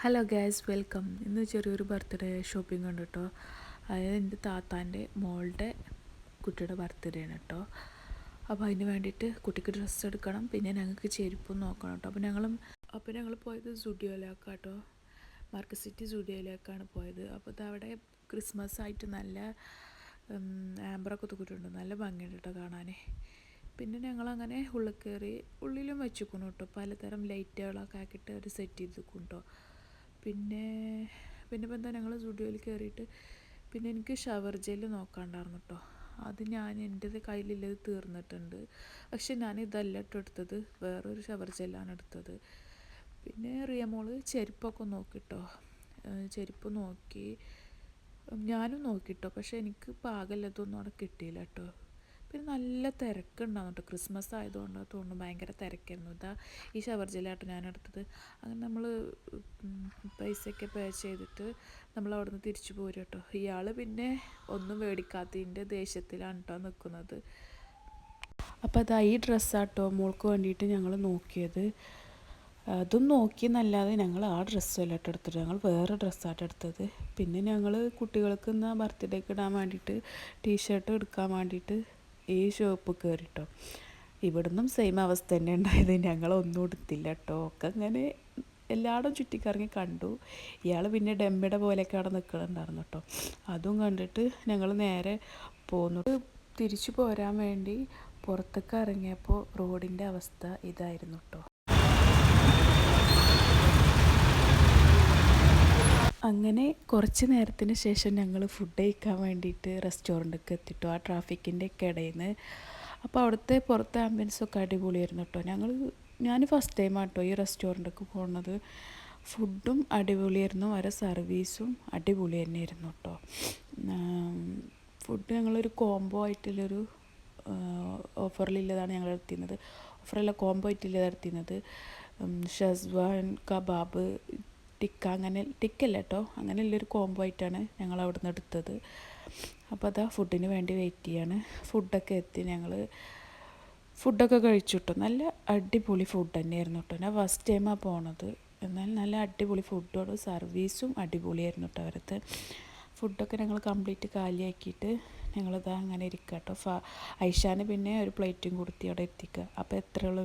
Hello guys, welcome. ഇന്ന് ചെറിയൊരു birthday shopping ഉണ്ട് കേട്ടോ. അതായത് എൻ്റെ താത്താൻ്റെ മോളുടെ കുട്ടിയുടെ ബർത്ത്ഡേ ആണ് കേട്ടോ. അപ്പോൾ അതിന് വേണ്ടിയിട്ട് കുട്ടിക്ക് ഡ്രസ്സ് എടുക്കണം, പിന്നെ ഞങ്ങൾക്ക് ചെരുപ്പും നോക്കണം കേട്ടോ. അപ്പോൾ ഞങ്ങൾ പോയത് സ്റ്റുഡിയോയിലേക്കാണ് കേട്ടോ. മാർക്കറ്റ് സിറ്റി സ്റ്റുഡിയോയിലേക്കാണ് പോയത്. അപ്പോൾ ഇത് അവിടെ ക്രിസ്മസ് ആയിട്ട് നല്ല ആംബറൊക്കെ തൂക്കിയിട്ടുണ്ട്, നല്ല ഭംഗിയുണ്ട് കേട്ടോ കാണാൻ. പിന്നെ ഞങ്ങളങ്ങനെ ഉള്ളിൽ കയറി, ഉള്ളിലും വെച്ചിരിക്കുന്നു കേട്ടോ, പലതരം ലൈറ്റുകളൊക്കെ ആക്കിയിട്ട് ഒരു സെറ്റ് ചെയ്തിരിക്കും കേട്ടോ. പിന്നെ ഇപ്പം എന്താ, ഞങ്ങൾ സ്റ്റുഡിയോയിൽ കയറിയിട്ട് പിന്നെ എനിക്ക് ഷവർ ജെല്ല് നോക്കാണ്ടായിരുന്നു കേട്ടോ. അത് എൻ്റെ കയ്യിലുള്ളത് തീർന്നിട്ടുണ്ട്. പക്ഷെ ഞാൻ ഇതല്ല കേട്ടോ എടുത്തത്, വേറൊരു ഷവർ ജെല്ലാണ് എടുത്തത്. പിന്നെ റിയമോള് ചെരുപ്പൊക്കെ നോക്കിട്ടോ, ചെരുപ്പ് നോക്കി, ഞാനും നോക്കിട്ടോ. പക്ഷെ എനിക്ക് പാകമില്ലതൊന്നും അവിടെ കിട്ടിയില്ല കേട്ടോ. പിന്നെ നല്ല തിരക്കുണ്ടാവും കേട്ടോ, ക്രിസ്മസ് ആയതുകൊണ്ട് തോന്നുന്നു ഭയങ്കര തിരക്കായിരുന്നു. ഈ ഷവർ ജെല്ലാട്ടോ ഞാൻ എടുത്തത്. അങ്ങനെ നമ്മൾ പൈസയൊക്കെ പേ ചെയ്തിട്ട് നമ്മൾ അവിടെ നിന്ന് തിരിച്ചു പോരും കേട്ടോ. ഇയാൾ പിന്നെ ഒന്നും മേടിക്കാത്തതിൻ്റെ ദേഷ്യത്തിലാണ് കേട്ടോ നിൽക്കുന്നത്. അപ്പോൾ ഈ ഡ്രസ്സാട്ടോ മോൾക്ക് വേണ്ടിയിട്ട് ഞങ്ങൾ നോക്കിയത്. അതും നോക്കിയെന്നല്ലാതെ ഞങ്ങൾ ആ ഡ്രസ്സല്ല കേട്ടോ എടുത്തിട്ട്, ഞങ്ങൾ വേറെ ഡ്രസ്സാട്ടോ എടുത്തത്. പിന്നെ ഞങ്ങൾ കുട്ടികൾക്ക് ഇന്ന് ബർത്ത്ഡേക്ക് ഇടാൻ വേണ്ടിയിട്ട് ടീഷർട്ട് എടുക്കാൻ വേണ്ടിയിട്ട് ഈ ഷോപ്പ് കയറിട്ടോ. ഇവിടുന്നും സെയിം അവസ്ഥ തന്നെ ഉണ്ടായത്, ഞങ്ങളൊന്നും എടുത്തില്ല കേട്ടോ. ഒക്കെ അങ്ങനെ എല്ലായിടും ചുറ്റിക്കറങ്ങി കണ്ടു. ഇയാൾ പിന്നെ ഡെമ്മയുടെ പോലെയൊക്കെ അവിടെ നിൽക്കുന്നുണ്ടായിരുന്നു കേട്ടോ. അതും കണ്ടിട്ട് ഞങ്ങൾ നേരെ പോന്നു. തിരിച്ചു പോരാൻ വേണ്ടി പുറത്തേക്ക് ഇറങ്ങിയപ്പോൾ റോഡിൻ്റെ അവസ്ഥ ഇതായിരുന്നു കേട്ടോ. അങ്ങനെ കുറച്ച് നേരത്തിന് ശേഷം ഞങ്ങൾ ഫുഡ് കഴിക്കാൻ വേണ്ടിയിട്ട് റെസ്റ്റോറൻറ്റിലേക്ക് എത്തിട്ടോ, ആ ട്രാഫിക്കിൻ്റെ ഒക്കെ ഇടയിൽ നിന്ന്. അപ്പോൾ അവിടുത്തെ പുറത്തെ ആംബിയൻസൊക്കെ അടിപൊളിയായിരുന്നു കേട്ടോ. ഞാൻ ഫസ്റ്റ് ടൈമാണ് കേട്ടോ ഈ റെസ്റ്റോറൻറ്റിലേക്ക് പോകുന്നത്. ഫുഡും അടിപൊളിയായിരുന്നു, അവരുടെ സർവീസും അടിപൊളി തന്നെയായിരുന്നു കേട്ടോ. ഫുഡ് ഞങ്ങളൊരു കോംബോ ആയിട്ടുള്ളൊരു ഓഫറിലുള്ളതാണ് ഞങ്ങൾ എടുത്തിരുന്നത്. ഓഫറല്ല, കോംബോ ആയിട്ടുള്ളത് എടുത്തിരുന്നത്. ഷെസ്വാൻ കബാബ്, ടിക്കല്ല കേട്ടോ, അങ്ങനെയുള്ളൊരു കോംബോ ആയിട്ടാണ് ഞങ്ങൾ അവിടെ നിന്ന് എടുത്തത്. അപ്പോൾ ഫുഡിന് വേണ്ടി വെയിറ്റ് ചെയ്യാണ്. ഫുഡൊക്കെ എത്തി, ഞങ്ങൾ ഫുഡൊക്കെ കഴിച്ചു കേട്ടോ. നല്ല അടിപൊളി ഫുഡ് തന്നെയായിരുന്നു കേട്ടോ. ഞാൻ ഫസ്റ്റ് ടൈമാണ് പോണത്, എന്നാൽ നല്ല അടിപൊളി ഫുഡോട് സർവീസും അടിപൊളിയായിരുന്നു കേട്ടോ. അവരത്തെ ഫുഡൊക്കെ ഞങ്ങൾ കംപ്ലീറ്റ് കാലിയാക്കിയിട്ട് ഞങ്ങളിതാ അങ്ങനെ ഇരിക്കുക കേട്ടോ. ഐഷാന് പിന്നെ ഒരു പ്ലേറ്റും കൊടുത്തി അവിടെ എത്തിക്കുക. അപ്പോൾ എത്രയുള്ള